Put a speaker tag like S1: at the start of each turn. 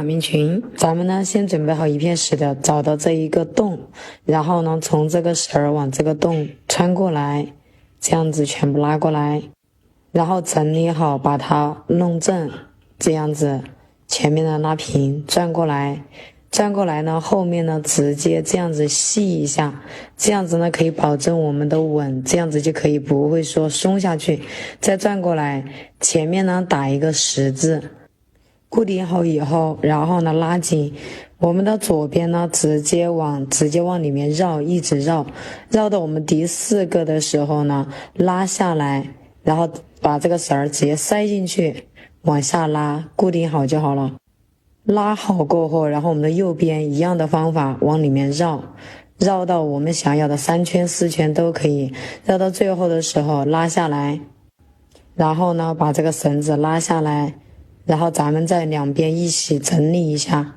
S1: 马命群。咱们呢先准备好一片石头，找到这一个洞，然后呢从这个绳儿往这个洞穿过来，这样子全部拉过来，然后整理好把它弄正，这样子前面的拉平，转过来呢，后面呢直接这样子系一下，这样子呢可以保证我们的稳，这样子就可以不会说松下去。再转过来，前面呢打一个十字，固定好以后，然后呢拉紧，我们的左边呢直接往里面绕，一直绕到我们第4个的时候呢拉下来，然后把这个绳儿直接塞进去，往下拉，固定好就好了。拉好过后，然后我们的右边一样的方法往里面绕到我们想要的3圈4圈都可以，绕到最后的时候拉下来，然后呢把这个绳子拉下来，然后咱们在两边一起整理一下。